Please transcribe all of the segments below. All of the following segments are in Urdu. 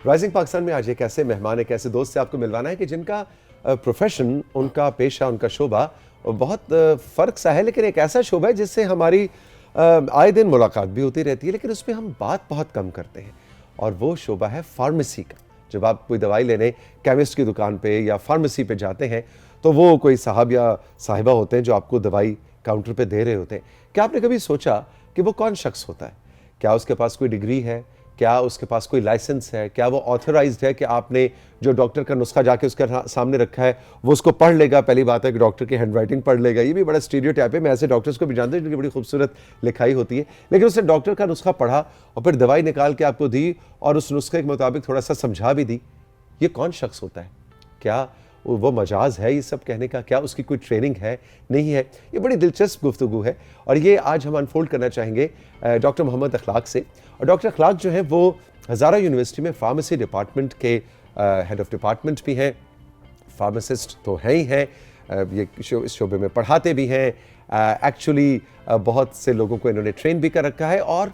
رائزنگ پاکستان میں آج ایک ایسے مہمان ایک ایسے دوست سے آپ کو ملوانا ہے کہ جن کا پروفیشن، ان کا پیشہ، ان کا شعبہ بہت فرق سا ہے، لیکن ایک ایسا شعبہ ہے جس سے ہماری آئے دن ملاقات بھی ہوتی رہتی ہے، لیکن اس میں ہم بات بہت کم کرتے ہیں، اور وہ شعبہ ہے فارمیسی کا۔ جب آپ کوئی دوائی لینے کیمسٹ کی دکان پہ یا فارمیسی پہ جاتے ہیں تو وہ کوئی صاحب یا صاحبہ ہوتے ہیں جو آپ کو دوائی کاؤنٹر پہ دے رہے ہوتے ہیں۔ کیا آپ نے کبھی سوچا کہ وہ کون شخص ہوتا ہے؟ کیا اس کے پاس کوئی ڈگری ہے؟ کیا اس کے پاس کوئی لائسنس ہے؟ کیا وہ آتھورائزڈ ہے کہ آپ نے جو ڈاکٹر کا نسخہ جا کے اس کے سامنے رکھا ہے وہ اس کو پڑھ لے گا؟ پہلی بات ہے کہ ڈاکٹر کی ہینڈ رائٹنگ پڑھ لے گا، یہ بھی بڑا اسٹیریوٹائپ ہے۔ میں ایسے ڈاکٹرز کو بھی جانتا ہوں جن کی بڑی خوبصورت لکھائی ہوتی ہے، لیکن اس نے ڈاکٹر کا نسخہ پڑھا اور پھر دوائی نکال کے آپ کو دی اور اس نسخے کے مطابق تھوڑا سا سمجھا بھی دی۔ یہ کون شخص ہوتا ہے؟ کیا وہ مجاز ہے یہ سب کہنے کا؟ کیا اس کی کوئی ٹریننگ ہے؟ نہیں ہے؟ یہ بڑی دلچسپ گفتگو ہے اور یہ آج ہم انفولڈ کرنا چاہیں گے ڈاکٹر محمد اخلاق سے۔ اور ڈاکٹر اخلاق جو ہیں وہ ہزارہ یونیورسٹی میں فارمیسی ڈپارٹمنٹ کے ہیڈ آف ڈپارٹمنٹ بھی ہیں، فارماسسٹ تو ہیں ہی ہیں، یہ اس شعبے میں پڑھاتے بھی ہیں، ایکچولی بہت سے لوگوں کو انہوں نے ٹرین بھی کر رکھا ہے، اور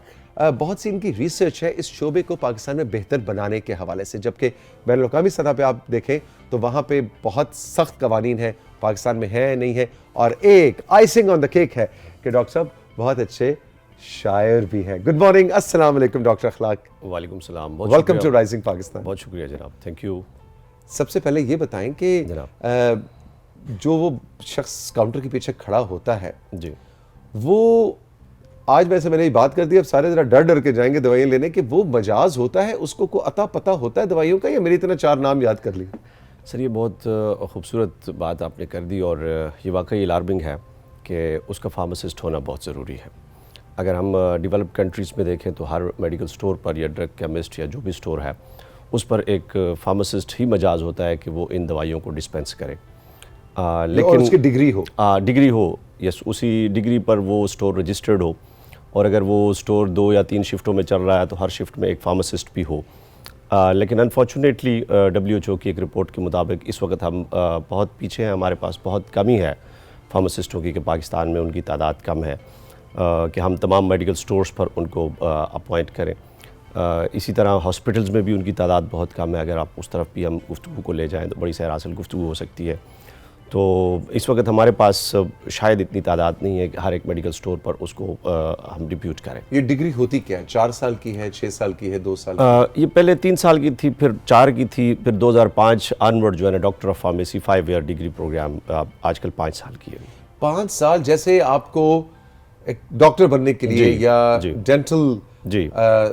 بہت سی ان کی ریسرچ ہے اس شعبے کو پاکستان میں بہتر بنانے کے حوالے سے، جبکہ بین الاقوامی سطح پہ آپ دیکھیں تو وہاں پہ بہت سخت قوانین ہیں، پاکستان میں ہے نہیں ہے۔ اور ایک آئسنگ آن دا کیک ہے کہ ڈاکٹر صاحب بہت اچھے شاعر بھی ہیں۔ گڈ مارننگ، السلام علیکم ڈاکٹر اخلاق۔ وعلیکم السلام، ویلکم ٹو رائزنگ پاکستان۔ بہت شکریہ جناب، تھینک یو۔ سب سے پہلے یہ بتائیں کہ جو وہ شخص کاؤنٹر کے پیچھے کھڑا ہوتا ہے جی، وہ آج ویسے میں نے یہ بات کر دی، اب سارے ذرا ڈر ڈر کے جائیں گے دوائیں لینے، کہ وہ مجاز ہوتا ہے، اس کو کوئی عطا پتہ ہوتا ہے دوائیوں کا، یا میری طرح چار نام یاد کر لی؟ سر یہ بہت خوبصورت بات آپ نے کر دی، اور یہ واقعی الارمنگ ہے کہ اس کا فارماسسٹ ہونا بہت ضروری ہے۔ اگر ہم ڈیولپ کنٹریز میں دیکھیں تو ہر میڈیکل سٹور پر یا ڈرگ کیمسٹ یا جو بھی سٹور ہے اس پر ایک فارماسسٹ ہی مجاز ہوتا ہے کہ وہ ان دوائیوں کو ڈسپینس کرے، لیکن اس کی ڈگری ہو، ڈگری ہو، یس، اسی ڈگری پر وہ سٹور رجسٹرڈ ہو، اور اگر وہ سٹور 2 یا 3 شفٹوں میں چل رہا ہے تو ہر شفٹ میں ایک فارماسسٹ بھی ہو۔ لیکن انفارچونیٹلی WHO کی ایک رپورٹ کے مطابق اس وقت ہم بہت پیچھے ہیں، ہمارے پاس بہت کمی ہے فارماسسٹوں کی، کہ پاکستان میں ان کی تعداد کم ہے کہ ہم تمام میڈیکل سٹورز پر ان کو اپوائنٹ کریں۔ اسی طرح ہاسپٹلز میں بھی ان کی تعداد بہت کم ہے، اگر آپ اس طرف بھی ہم گفتگو کو لے جائیں تو بڑی سیر گفتگو ہو سکتی ہے۔ تو اس وقت ہمارے پاس شاید اتنی تعداد نہیں ہے کہ ہر ایک میڈیکل سٹور پر اس کو ہم ڈپیوٹ کریں۔ یہ ڈگری ہوتی کیا ہے؟ 4 سال کی ہے، 6 سال کی ہے، 2 سال کی؟ یہ پہلے 3 سال کی تھی، پھر 4 کی تھی، پھر 2005 آنورڈ جو ہے نا doctor of pharmacy 5 year degree program آج کل 5 سال کی ہے۔ 5 سال جیسے آپ کو ایک ڈاکٹر بننے کے لیے یا ڈینٹل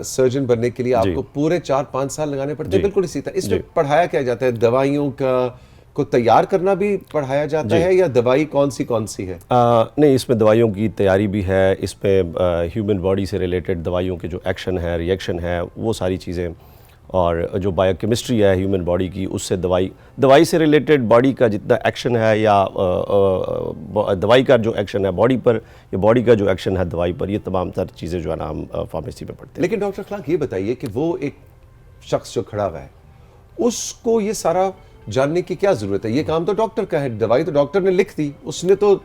سرجن بننے کے لیے آپ کو پورے 4-5 سال لگانے پڑتے ہیں، بالکل اسی طرح اس میں پڑھایا کیا جاتا ہے؟ دوائیوں کو تیار کرنا بھی پڑھایا جاتا ہے، یا دوائی کون سی ہے؟ نہیں، اس میں دوائیوں کی تیاری بھی ہے، اس میں ہیومن باڈی سے ریلیٹڈ دوائیوں کے جو ایکشن ہے، ری ایکشن ہے، وہ ساری چیزیں، اور جو بایو کیمسٹری ہے ہیومن باڈی کی، اس سے دوائی سے ریلیٹڈ باڈی کا جتنا ایکشن ہے، یا دوائی کا جو ایکشن ہے باڈی پر، یا باڈی کا جو ایکشن ہے دوائی پر، یہ تمام تر چیزیں جو ہے نا ہم فارمیسی میں پڑھتے ہیں۔ لیکن ڈاکٹر اخلاق یہ بتائیے کہ وہ ایک شخص جو کھڑا ہوا ہے اس کو یہ سارا جاننے کی کیا ضرورت ہے؟ یہ کام تو ڈاکٹر کا ہے، دوائی تو ڈاکٹر نے لکھ دی، اس نے تو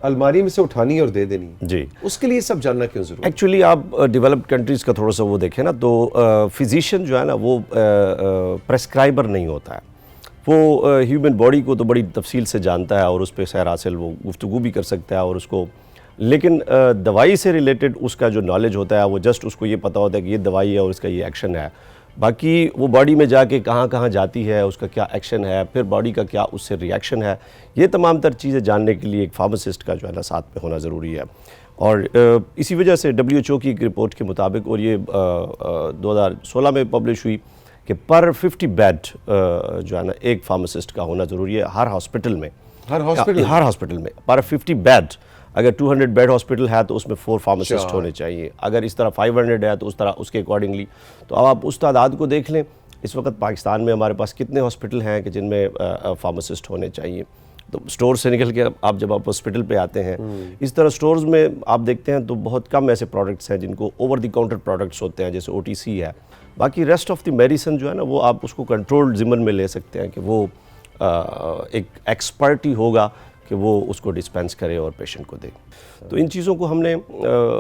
الماری میں سے اٹھانی اور دے دینی، جی، اس کے لیے سب جاننا کیوں ضروری ہے؟ ایکچولی آپ ڈیولپڈ کنٹریز کا تھوڑا سا وہ دیکھیں نا تو فزیشین جو ہے نا وہ پریسکرائبر نہیں ہوتا ہے، وہ ہیومن باڈی کو تو بڑی تفصیل سے جانتا ہے اور اس پہ سیر حاصل وہ گفتگو بھی کر سکتا ہے اور اس کو، لیکن دوائی سے ریلیٹڈ اس کا جو نالج ہوتا ہے وہ جسٹ اس کو یہ پتہ ہوتا ہے کہ یہ دوائی ہے اور اس کا یہ ایکشن ہے، باقی وہ باڈی میں جا کے کہاں کہاں جاتی ہے، اس کا کیا ایکشن ہے، پھر باڈی کا کیا اس سے ری ایکشن ہے، یہ تمام تر چیزیں جاننے کے لیے ایک فارماسسٹ کا جو ہے نا ساتھ میں ہونا ضروری ہے۔ اور اسی وجہ سے WHO کی ایک رپورٹ کے مطابق، اور یہ 2016 میں پبلش ہوئی، کہ پر 50 بیڈ جو ہے نا ایک فارماسسٹ کا ہونا ضروری ہے ہر ہاسپٹل میں، ہر ہاسپٹل میں پر 50 بیڈ۔ اگر 200 بیڈ ہاسپٹل ہے تو اس میں 4 فارماسسٹ ہونے چاہیے، اگر اس طرح 500 ہے تو اس طرح اس کے اکارڈنگلی، تو اب آپ اس تعداد کو دیکھ لیں، اس وقت پاکستان میں ہمارے پاس کتنے ہاسپٹل ہیں کہ جن میں فارماسسٹ ہونے چاہیے۔ تو سٹور سے نکل کے آپ جب آپ ہاسپٹل پہ آتے ہیں، اس طرح سٹورز میں آپ دیکھتے ہیں تو بہت کم ایسے پروڈکٹس ہیں جن کو اوور دی کاؤنٹر پروڈکٹس ہوتے ہیں، جیسے OTC ہے، باقی ریسٹ آف دی میڈیسن جو ہے نا وہ آپ اس کو کنٹرول ضمن میں لے سکتے ہیں کہ وہ ایک ایکسپرٹ ہی ہوگا کہ وہ اس کو ڈسپینس کرے اور پیشنٹ کو دے. تو ان چیزوں کو ہم نے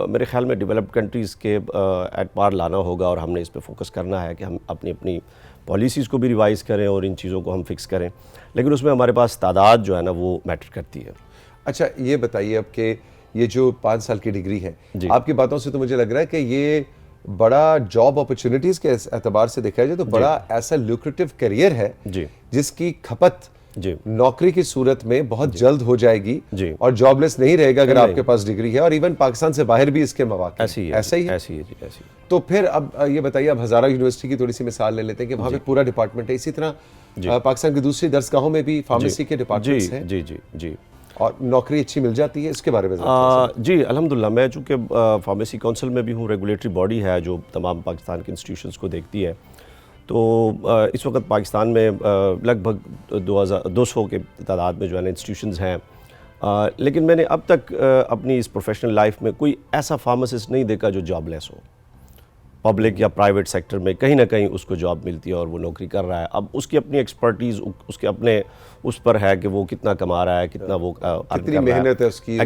میرے خیال میں ڈیولپڈ کنٹریز کے ایٹ پار لانا ہوگا, اور ہم نے اس پہ فوکس کرنا ہے کہ ہم اپنی پالیسیز کو بھی ریوائز کریں اور ان چیزوں کو ہم فکس کریں, لیکن اس میں ہمارے پاس تعداد جو ہے نا وہ میٹر کرتی ہے. اچھا یہ بتائیے اب کہ یہ جو 5 سال کی ڈگری ہے, آپ کی باتوں سے تو مجھے لگ رہا ہے کہ یہ بڑا جاب اپرچونٹیز کے اعتبار سے دیکھا جائے تو بڑا ایسا لیوکریٹو کیریئر ہے جس کی کھپت نوکری کی صورت میں بہت جلد ہو جائے گی, اور جاب لیس نہیں رہے گا اگر آپ کے پاس ڈگری ہے, اور ایون پاکستان سے باہر بھی اس کے مواقع ایسا ہی ہے. تو پھر اب یہ بتائیے, اب ہزارہ یونیورسٹی کی تھوڑی سی مثال لے لیتے ہیں کہ وہاں پہ پورا ڈپارٹمنٹ ہے, اسی طرح پاکستان کی دوسری درسگاہوں میں بھی فارمیسی کے ڈپارٹمنٹس ہیں. جی اور نوکری اچھی مل جاتی ہے, اس کے بارے میں جی الحمدللہ. میں چونکہ فارمیسی کونسل میں بھی ہوں, ریگولیٹری باڈی ہے جو تمام پاکستان کے انسٹیٹیوشنز کو دیکھتی ہے, تو اس وقت پاکستان میں لگ بھگ 200 کے تعداد میں جو ہے نا انسٹیٹیوشنز ہیں, لیکن میں نے اب تک اپنی اس پروفیشنل لائف میں کوئی ایسا فارماسسٹ نہیں دیکھا جو جاب لیس ہو. پبلک یا پرائیویٹ سیکٹر میں کہیں نہ کہیں اس کو جاب ملتی ہے اور وہ نوکری کر رہا ہے. اب اس کی اپنی ایکسپرٹیز اس کے اپنے اس پر ہے کہ وہ کتنا کما رہا ہے, کتنا وہ کتنی محنت ہے اس کی,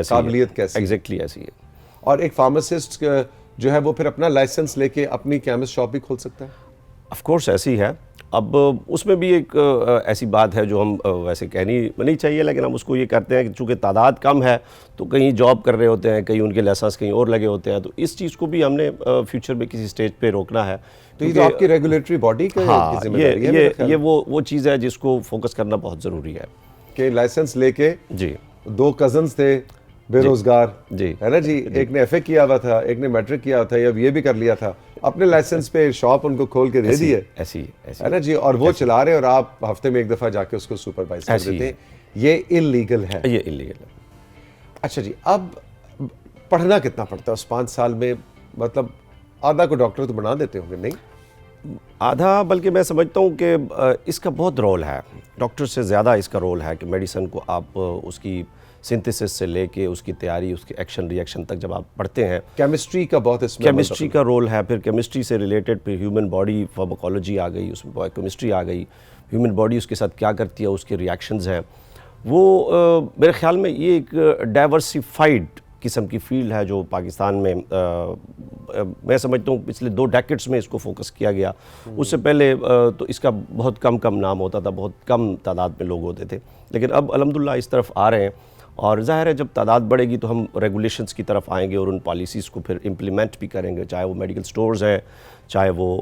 قابلیت کیسی ہے. ایگزیکٹلی ایسی ہے. اور ایک فارماسسٹ جو ہے وہ پھر اپنا لائسنس لے کے اپنی کیمسٹ شاپ بھی کھول سکتا ہے. آف کورس ایسی ہے. اب اس میں بھی ایک ایسی بات ہے جو ہم ویسے کہنی نہیں چاہیے, لیکن ہم اس کو یہ کرتے ہیں کہ چونکہ تعداد کم ہے تو کہیں جاب کر رہے ہوتے ہیں, کہیں ان کے لائسنس کہیں اور لگے ہوتے ہیں, تو اس چیز کو بھی ہم نے فیوچر میں کسی سٹیج پہ روکنا ہے. تو یہ تو آپ کی ریگولیٹری باڈی کی ذمہ داری ہے. یہ وہ چیز ہے جس کو فوکس کرنا بہت ضروری ہے کہ لائسنس لے کے جی 2 کزنز تھے بے روزگار ہے نا جی, ایک نے ایف اے کیا ہوا تھا, ایک نے میٹرک کیا ہوا تھا, اب یہ بھی کر لیا تھا, اپنے لائسنس پہ شاپ ان کو کھول کے دے دی ہے, ہے نا جی, اور وہ چلا رہے ہیں, اور آپ ہفتے میں 1 دفعہ جا کے اس کو سپروائز کر دیتے ہیں. یہ انلیگل ہے. یہ انلیگل ہے. اچھا جی, اب پڑھنا کتنا پڑتا ہے اس 5 سال میں؟ مطلب آدھا کو ڈاکٹر تو بنا دیتے ہوں گے نہیں؟ آدھا, بلکہ میں سمجھتا ہوں کہ اس کا بہت رول ہے, ڈاکٹر سے زیادہ اس کا رول ہے کہ میڈیسن کو آپ اس کی سنتھسس سے لے کے اس کی تیاری, اس کے ایکشن ری ایکشن تک جب آپ پڑھتے ہیں. کیمسٹری کا بہت اس میں کیمسٹری کا رول ہے. پھر کیمسٹری سے ریلیٹڈ پھر ہیومن باڈی فارماکولوجی آ گئی, اس میں بایو کیمسٹری آ گئی, ہیومن باڈی اس کے ساتھ کیا کرتی ہے, اس کے ری ایکشنز ہیں. وہ میرے خیال میں یہ ایک ڈائیورسیفائڈ قسم کی فیلڈ ہے جو پاکستان میں میں سمجھتا ہوں پچھلے 2 ڈیکیڈز میں اس کو فوکس کیا گیا. اس سے پہلے تو اس کا بہت کم نام ہوتا تھا, بہت کم تعداد میں لوگ ہوتے تھے, لیکن اب الحمدللہ اس طرف آ رہے ہیں. اور ظاہر ہے جب تعداد بڑھے گی تو ہم ریگولیشنز کی طرف آئیں گے اور ان پالیسیز کو پھر امپلیمنٹ بھی کریں گے, چاہے وہ میڈیکل سٹورز ہیں, چاہے وہ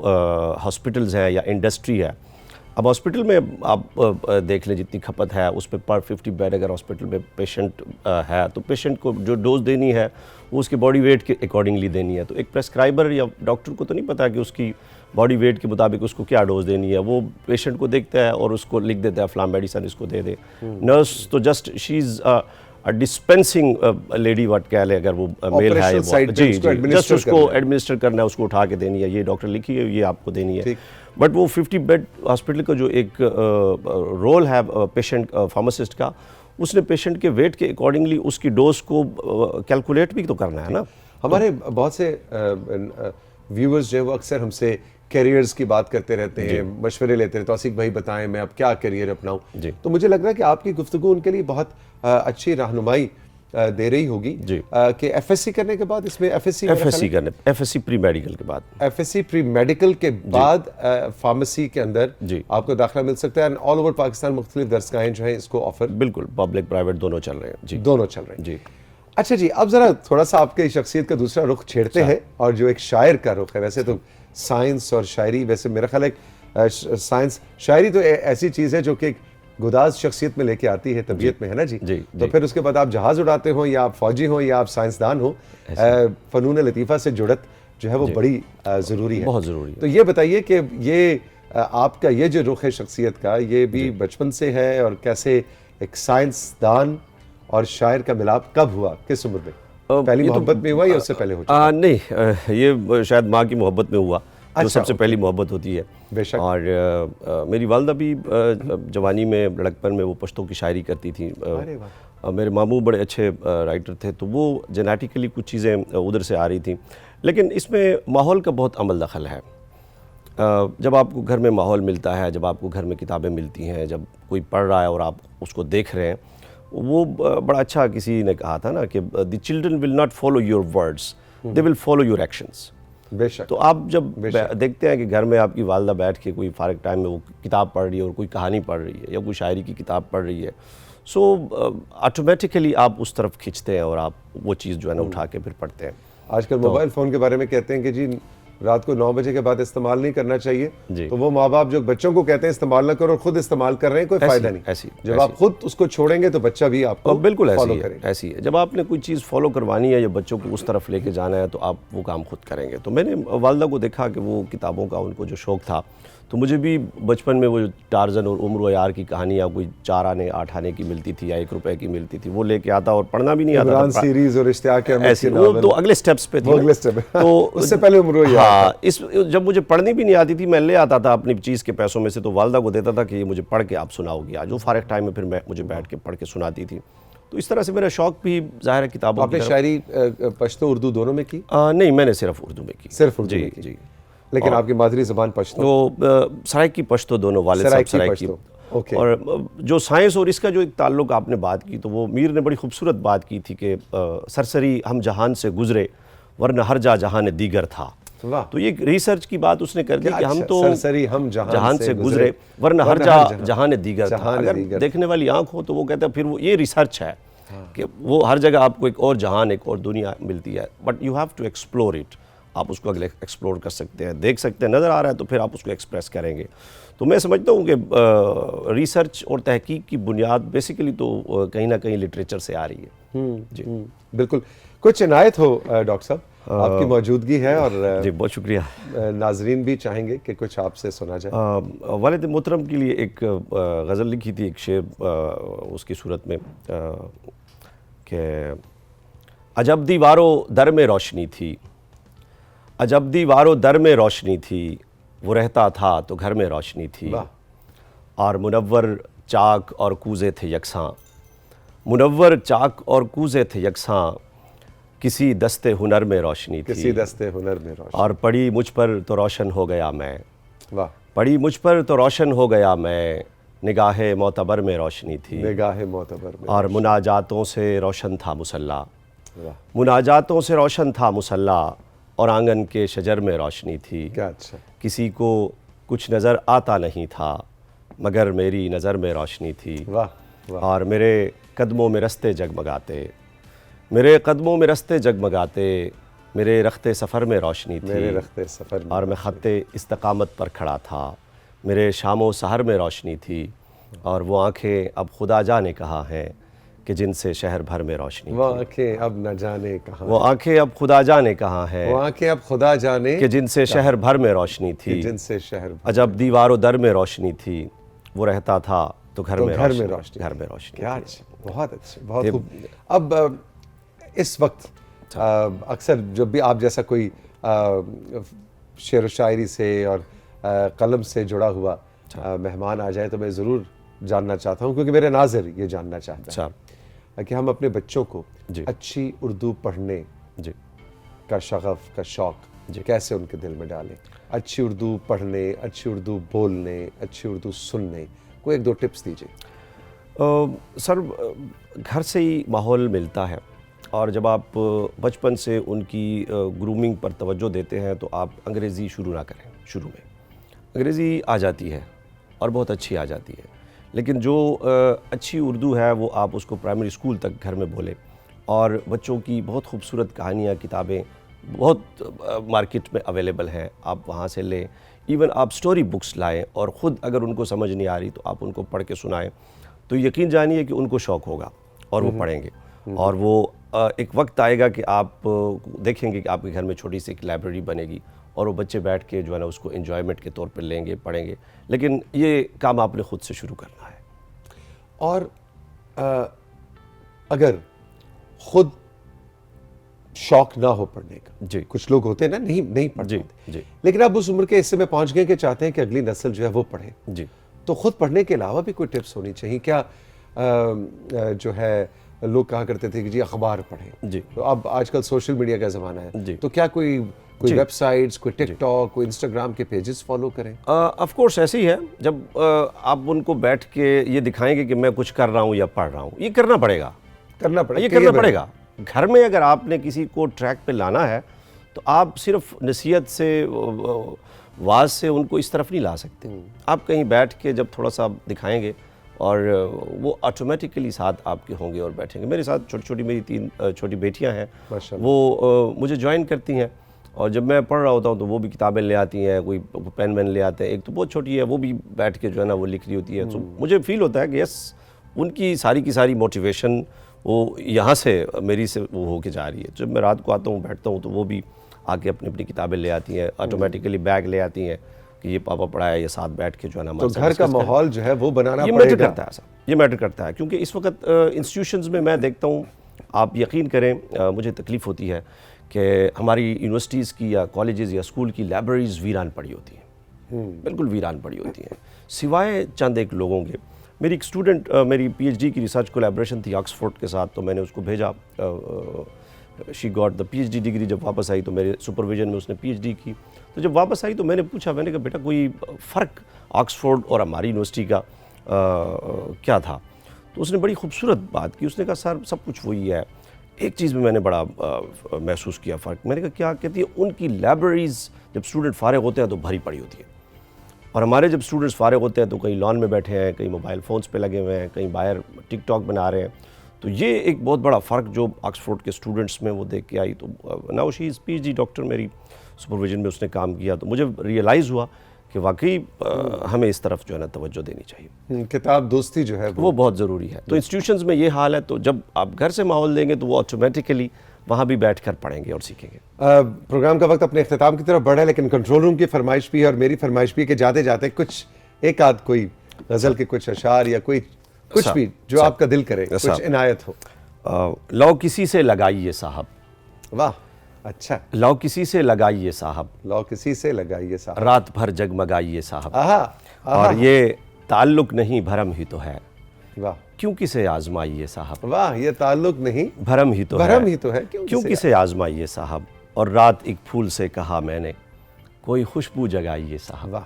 ہاسپٹلز ہیں یا انڈسٹری ہے. اب ہاسپٹل میں آپ دیکھ لیں جتنی کھپت ہے اس پہ پر 50 بیڈ اگر ہاسپٹل میں پیشنٹ ہے تو پیشنٹ کو جو ڈوز دینی ہے وہ اس کے باڈی ویٹ کے اکارڈنگلی دینی ہے. تو ایک پریسکرائبر یا ڈاکٹر کو تو نہیں پتا کہ اس کی باڈی ویٹ کے مطابق اس کو کیا ڈوز دینی ہے, وہ پیشنٹ کو دیکھتا ہے اور اس کو لکھ دیتا ہے فلاں میڈیسن اس کو دے دے. نرس تو just she is dispensing lady وٹ کہہ لیں, اگر وہ میل ہے جی جسٹ اس کو ایڈمنسٹر کرنا ہے, اس کو اٹھا کے دینی ہے, یہ ڈاکٹر لکھی ہے یہ آپ کو دینی ہے. بٹ وہ 50 بیڈ ہاسپٹل کا جو ایک رول ہے پیشنٹ فارماسسٹ کا, اس نے پیشنٹ کے ویٹ کے اکارڈنگلی اس کی ڈوز کو کیلکولیٹ بھی تو کرنا ہے نا. ہمارے بہت سے ویورز جو ہے وہ اکثر ہم سے کیریئرز کی بات کرتے رہتے ہیں, مشورے لیتے رہتے ہیں, توثیق بھائی بتائیں میں اب کیا کیریئر اپناؤں. تو مجھے لگ رہا ہے کہ آپ کی گفتگو ان کے لیے بہت اچھی رہنمائی دے رہی ہوگی کہ ایف ایس سی کرنے کے بعد, اس میں F S C pre medical کے بعد, F S C pre medical کے بعد فارمیسی کے اندر آپ کو داخلہ مل سکتا ہے. آل اوور پاکستان مختلف درسگاہیں جو ہیں اس کو آفر بالکل پبلک پرائیویٹ دونوں چل رہے ہیں. دونوں چل رہے ہیں. اچھا جی, اب ذرا تھوڑا سا آپ کی شخصیت کا دوسرا رخ چھیڑتے ہیں, اور جو ایک شاعر کا رخ ہے. ویسے تو سائنس اور شاعری, ویسے میرا خیال ہے سائنس شاعری تو ایسی چیز ہے جو کہ گداز شخصیت میں لے کے آتی ہے طبیعت میں, ہے نا جی. تو پھر اس کے بعد آپ جہاز اڑاتے ہوں یا آپ فوجی ہوں یا آپ سائنسدان ہوں, فنون لطیفہ سے جڑت جو ہے وہ بڑی ضروری ہے, بہت ضروری ہے. تو یہ بتائیے کہ یہ آپ کا یہ جو رخ ہے شخصیت کا, یہ بھی بچپن سے ہے, اور کیسے ایک سائنسدان اور شاعر کا ملاپ کب ہوا, کس عمر میں؟ پہلی محبت میں ہوا یا اس سے پہلے ہو چکا؟ نہیں, یہ شاید ماں کی محبت میں ہوا جو سب سے پہلی محبت ہوتی ہے. بے شک. اور میری والدہ بھی جوانی میں لڑکپن میں وہ پشتوں کی شاعری کرتی تھی. میرے ماموں بڑے اچھے رائٹر تھے, تو وہ جینیٹیکلی کچھ چیزیں ادھر سے آ رہی تھیں. لیکن اس میں ماحول کا بہت عمل دخل ہے. جب آپ کو گھر میں ماحول ملتا ہے, جب آپ کو گھر میں کتابیں ملتی ہیں, جب کوئی پڑھ رہا ہے اور آپ اس کو دیکھ رہے ہیں, وہ بڑا اچھا کسی نے کہا تھا نا کہ the children will not follow your words, they will follow your actions. بے شک. تو آپ جب دیکھتے ہیں کہ گھر میں آپ کی والدہ بیٹھ کے کوئی فارغ ٹائم میں وہ کتاب پڑھ رہی ہے اور کوئی کہانی پڑھ رہی ہے یا کوئی شاعری کی کتاب پڑھ رہی ہے، سو آٹومیٹیکلی آپ اس طرف کھنچتے ہیں اور آپ وہ چیز جو ہے نا اٹھا کے پھر پڑھتے ہیں. آج کل موبائل فون کے بارے میں کہتے ہیں کہ جی رات کو 9 بجے کے بعد استعمال نہیں کرنا چاہیے، تو وہ ماں باپ جو بچوں کو کہتے ہیں استعمال نہ کرو اور خود استعمال کر رہے ہیں، کوئی فائدہ نہیں. جب آپ خود اس کو چھوڑیں گے تو بچہ بھی آپ کو بالکل فالو کرے گا. ایسی ہے. جب آپ نے کوئی چیز فالو کروانی ہے یا بچوں کو اس طرف لے کے جانا ہے تو آپ وہ کام خود کریں گے. تو میں نے والدہ کو دیکھا کہ وہ کتابوں کا ان کو جو شوق تھا، تو مجھے بھی بچپن میں وہ ٹارزن اور عمر و یار کی کہانیاں کوئی 4 آنے 8 آنے کی ملتی تھی یا 1 روپے کی ملتی تھی، وہ لے کے آتا اور پڑھنا بھی نہیں آتا عمران سیریز اور اشتیاق احمد کی وہ تو اگلے سٹیپس پہ تھی. تو اس سے پہلے عمر و یار. ہاں، جب مجھے پڑھنی بھی نہیں آتی تھی میں لے آتا تھا اپنی چیز کے پیسوں میں سے، تو والدہ کو دیتا تھا کہ یہ مجھے پڑھ کے آپ سناؤ گی آج. وہ فارغ ٹائم میں پھر مجھے بیٹھ کے پڑھ کے سناتی تھی. تو اس طرح سے میرا شوق بھی ظاہر ہے کتابوں. آپ نے شاعری پشتو اردو دونوں میں کی؟ نہیں، میں نے صرف اردو میں کی. صرف اردو میں کی. جی. لیکن آپ کی مادری زبان پشتو؟ تو سرائکی پشتو دونوں، والد صاحب سرائکی. اور جو سائنس اور اس کا جو ایک تعلق آپ نے بات کی، تو وہ میر نے بڑی خوبصورت بات کی تھی کہ سرسری ہم جہان سے گزرے ورنہ ہر جہان دیگر تھا. تو یہ ریسرچ کی بات اس نے کر دی کہ ہم تو سرسری ہم جہان سے گزرے ورنہ ہر جہان دیگر تھا. اگر دیکھنے والی آنکھ ہو تو وہ کہتا ہے پھر وہ یہ ریسرچ ہے کہ وہ ہر جگہ آپ کو ایک اور جہان، ایک اور دنیا ملتی ہے، but you have to explore it. آپ اس کو اگلے ایکسپلور کر سکتے ہیں، دیکھ سکتے ہیں، نظر آ رہا ہے تو پھر آپ اس کو ایکسپریس کریں گے. تو میں سمجھتا ہوں کہ ریسرچ اور تحقیق کی بنیاد بیسیکلی تو کہیں نہ کہیں لٹریچر سے آ رہی ہے. جی بالکل. کچھ عنایت ہو ڈاکٹر صاحب، آپ کی موجودگی ہے اور جی بہت شکریہ. ناظرین بھی چاہیں گے کہ کچھ آپ سے سنا جائے. والد محترم کے لیے ایک غزل لکھی تھی، ایک شعر اس کی صورت میں کہ عجب دیوارو در میں روشنی تھی، عجب دیوارو در میں روشنی تھی، وہ رہتا تھا تو گھر میں روشنی تھی. اور منور چاک اور کوزے تھے یکساں، منور چاک اور کوزے تھے یکساں، کسی دستے ہنر میں روشنی تھی، کسی دستے ہنر میں روشنی. اور پڑی مجھ پر تو روشن ہو گیا میں، واہ، پڑی مجھ پر تو روشن ہو گیا میں، نگاہ معتبر میں روشنی تھی، نگاہ معتبر میں. اور مناجاتوں سے روشن تھا مصلی، مناجاتوں سے روشن تھا مصلی، اور آنگن کے شجر میں روشنی تھی. کیا اچھا. کسی کو کچھ نظر آتا نہیں تھا مگر میری نظر میں روشنی تھی. واہ. اور میرے قدموں میں رستے جگمگاتے، میرے قدموں میں رستے جگمگاتے، میرے رخت سفر میں روشنی تھی، میرے رخت سفر میں. اور میں خط استقامت پر کھڑا تھا، میرے شام و سحر میں روشنی تھی. اور وہ آنکھیں اب خدا جانے کہاں ہیں کہ جن سے شہر بھر میں روشنی تھی. وہ آنکھیں اب نہ جانے کہاں، وہ آنکھیں اب خدا جانے کہاں ہیں، وہ آنکھیں اب خدا جانے کہ جن سے شہر بھر میں روشنی تھی، جن سے شہر بھر. عجب دیوار و در میں روشنی تھی، وہ رہتا تھا تو گھر میں روشنی. گھر میں روشنی. کیا اچھا، بہت اچھا، بہت خوب. اب اس وقت اکثر جب بھی آپ جیسا کوئی شعر و شاعری سے اور قلم سے جڑا ہوا مہمان آ جائے تو میں ضرور جاننا چاہتا ہوں، کیونکہ میرے ناظر یہ جاننا چاہتا ہے کہ ہم اپنے بچوں کو اچھی اردو پڑھنے کا شغف، کا شوق کیسے ان کے دل میں ڈالیں. اچھی اردو پڑھنے، اچھی اردو بولنے، اچھی اردو سننے، کوئی 1-2 ٹپس دیجیے. سر گھر سے ہی ماحول ملتا ہے، اور جب آپ بچپن سے ان کی گرومنگ پر توجہ دیتے ہیں تو آپ انگریزی شروع نہ کریں. شروع میں انگریزی آ جاتی ہے اور بہت اچھی آ جاتی ہے، لیکن جو اچھی اردو ہے وہ آپ اس کو پرائمری اسکول تک گھر میں بولیں. اور بچوں کی بہت خوبصورت کہانیاں، کتابیں بہت مارکیٹ میں اویلیبل ہیں، آپ وہاں سے لیں. ایون آپ سٹوری بکس لائیں اور خود اگر ان کو سمجھ نہیں آ رہی تو آپ ان کو پڑھ کے سنائیں، تو یقین جانیے کہ ان کو شوق ہوگا اور وہ پڑھیں گے. اور وہ ایک وقت آئے گا کہ آپ دیکھیں گے کہ آپ کے گھر میں چھوٹی سی ایک لائبریری بنے گی اور وہ بچے بیٹھ کے جو ہے نا اس کو انجوائمنٹ کے طور پہ لیں گے، پڑھیں گے. لیکن یہ کام آپ نے خود سے شروع کرنا ہے. اور اگر خود شوق نہ ہو پڑھنے کا، کچھ لوگ ہوتے ہیں نا نہیں پڑھتے، لیکن اب اس عمر کے حصے میں پہنچ گئے کہ چاہتے ہیں کہ اگلی نسل جو ہے وہ پڑھے، تو خود پڑھنے کے علاوہ بھی کوئی ٹپس ہونی چاہیے. کیا جو ہے لوگ کہا کرتے تھے کہ جی اخبار پڑھیں، تو اب آج کل سوشل میڈیا کا زمانہ ہے، تو کیا کوئی کوئی ویب سائٹس, کوئی ٹک ٹاک, کوئی انسٹاگرام کے پیجز فالو کریں؟ آف کورس ایسے ہی ہے. جب آپ ان کو بیٹھ کے یہ دکھائیں گے کہ میں کچھ کر رہا ہوں یا پڑھ رہا ہوں, یہ کرنا پڑے گا, یہ کرنا پڑے گا. گھر میں اگر آپ نے کسی کو ٹریک پہ لانا ہے تو آپ صرف نصیحت سے, واز سے ان کو اس طرف نہیں لا سکتے. آپ کہیں بیٹھ کے جب تھوڑا سا دکھائیں گے اور وہ آٹومیٹیکلی ساتھ آپ کے ہوں گے اور بیٹھیں گے. میرے ساتھ چھوٹی چھوٹی میری 3 چھوٹی بیٹیاں ہیں, وہ مجھے جوائن کرتی ہیں, اور جب میں پڑھ رہا ہوتا ہوں تو وہ بھی کتابیں لے آتی ہیں, کوئی پین وین لے آتے ہیں. ایک تو بہت چھوٹی ہے, وہ بھی بیٹھ کے جو ہے نا وہ لکھ رہی ہوتی ہے. تو مجھے فیل ہوتا ہے کہ یس, ان کی ساری موٹیویشن وہ یہاں سے میری سے وہ ہو کے جا رہی ہے. جب میں رات کو آتا ہوں بیٹھتا ہوں تو وہ بھی آ کے اپنی کتابیں لے آتی ہیں, آٹومیٹیکلی بیگ لے آتی ہیں کہ یہ پاپا پڑھائے, یہ ساتھ بیٹھ کے جو ہے نا. تو گھر کا ماحول جو ہے وہ بنانا یہ میٹر کرتا ہے صاحب, یہ میٹر کرتا ہے. کیونکہ اس وقت انسٹیٹیوشنز میں میں دیکھتا ہوں, آپ یقین کریں مجھے تکلیف ہوتی ہے کہ ہماری یونیورسٹیز کی یا کالجز یا اسکول کی لائبریریز ویران پڑی ہوتی ہیں, بالکل ویران پڑی ہوتی ہیں, سوائے چند ایک لوگوں کے. میری ایک اسٹوڈنٹ, میری پی ایچ ڈی کی ریسرچ کولیبریشن تھی آکسفورڈ کے ساتھ, تو میں نے اس کو بھیجا. She got the P H D degree. جب واپس آئی تو میرے سپرویژن میں اس نے پی ایچ ڈی کی. تو جب واپس آئی تو میں نے پوچھا, میں نے کہا بیٹا کوئی فرق آکسفورڈ اور ہماری یونیورسٹی کا کیا تھا؟ تو اس نے بڑی خوبصورت بات کی. اس نے کہا سر سب کچھ وہی ہے, ایک چیز میں نے بڑا محسوس کیا فرق. میں نے کہا کیا؟ کہتی ہے ان کی لائبریریز جب اسٹوڈنٹ فارغ ہوتے ہیں تو بھری پڑی ہوتی ہے, اور ہمارے جب اسٹوڈنٹس فارغ ہوتے ہیں تو کہیں لان میں بیٹھے ہیں, کہیں موبائل فونز پہ لگے ہوئے ہیں, کہیں باہر ٹک ٹاک بنا رہے ہیں. تو یہ ایک بہت بڑا فرق جو آکسفورڈ کے اسٹوڈنٹس میں وہ دیکھ کے آئی. تو now she is P H D doctor, میری سپرویژن میں اس نے کام کیا. تو مجھے ریئلائز ہوا کہ واقعی ہمیں اس طرف جو ہے نا توجہ دینی چاہیے. کتاب دوستی جو ہے وہ بہت ضروری ہے. تو انسٹیٹیوشنز میں یہ حال ہے, تو جب آپ گھر سے ماحول دیں گے تو وہ آٹومیٹیکلی وہاں بھی بیٹھ کر پڑھیں گے اور سیکھیں گے. پروگرام کا وقت اپنے اختتام کی طرف بڑھا ہے, لیکن کنٹرول روم کی فرمائش بھی ہے اور میری فرمائش بھی ہے کہ جاتے جاتے کچھ ایک آدھ کوئی غزل کے کچھ اشعار یا کوئی کچھ بھی جو آپ کا دل کرے, کچھ عنایت ہو. لو کسی سے لگائیے صاحب. واہ, اچھا. لو کسی سے لگائیے صاحب, لو کسی سے لگائیے صاحب, رات بھر جگمگائیے صاحب. آہا, اور یہ تعلق نہیں بھرم ہی تو ہے, واہ, کیوں کسے آزمائیے صاحب. واہ, یہ تعلق نہیں بھرم ہی تو ہے, بھرم ہی تو ہے, کیوں کسے آزمائیے صاحب. اور رات ایک پھول سے کہا میں نے, کوئی خوشبو جگائیے صاحب. واہ,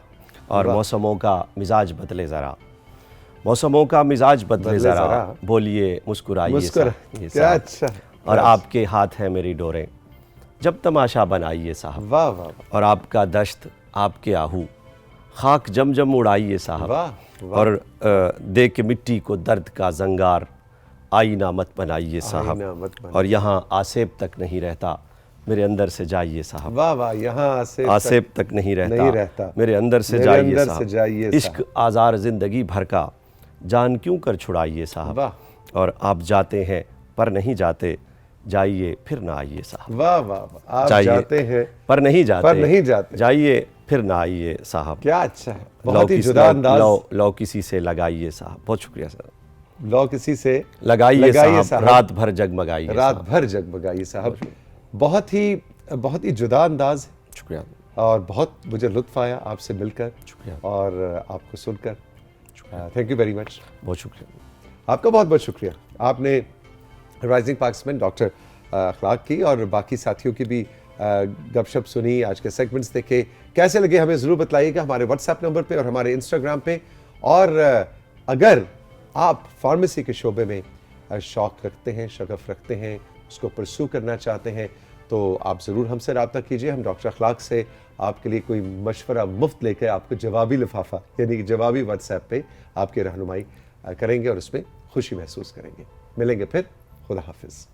اور موسموں کا مزاج بدلے ذرا, موسموں کا مزاج بدلے ذرا, بولیے مسکرائیے صاحب. کیا اچھا. اور آپ کے ہاتھ ہیں میری ڈوریں, جب تماشا بنائیے صاحب. واہ واہ, اور آپ کا دشت آپ کے آہو, خاک جم جم اڑائیے صاحب. اور دے کے مٹی کو درد کا زنگار, آئینہ مت بنائیے صاحب. اور یہاں آسیب تک نہیں رہتا, میرے اندر سے جائیے صاحب. واہ واہ, یہاں آسیب تک نہیں رہتا, میرے اندر سے جائیے صاحب. عشق آزار زندگی بھر کا, جان کیوں کر چھڑائیے صاحب. اور آپ جاتے ہیں پر نہیں جاتے, جائیے پھر نہ آئیے صاحب. واہ واہ, آپ جاتے ہیں پر نہیں جاتے, جائیے پھر نہ آئیے صاحب. کیا اچھا ہے, بہت ہی جدا انداز. لو کسی سے لگائیے صاحب. بہت شکریہ سر. لو کسی سے لگائیے صاحب, رات بھر جگمگائیے, رات بھر جگمگائیے صاحب. بہت ہی جدا انداز. شکریہ. اور بہت مجھے لطف آیا آپ سے مل کر, شکریہ. اور آپ کو سن کر. Thank you very much. بہت شکریہ. آپ کا بہت بہت شکریہ. آپ نے رائزنگ پاکسمین ڈاکٹر اخلاق کی اور باقی ساتھیوں کی بھی گپ شپ سنی, آج کے سیگمنٹس دیکھے. کیسے لگے ہمیں ضرور بتلائیے گا ہمارے واٹس ایپ نمبر پہ اور ہمارے انسٹاگرام پہ. اور اگر آپ فارمیسی کے شعبے میں شوق رکھتے ہیں, شغف رکھتے ہیں, اس کو پرسو کرنا چاہتے ہیں, تو آپ ضرور ہم سے رابطہ کیجئے. ہم ڈاکٹر اخلاق سے آپ کے لیے کوئی مشورہ مفت لے کے آپ کو جوابی لفافہ یعنی جوابی واٹس ایپ پہ آپ کی رہنمائی کریں گے اور اس میں خوشی محسوس کریں گے. ملیں گے پھر. خدا حافظ.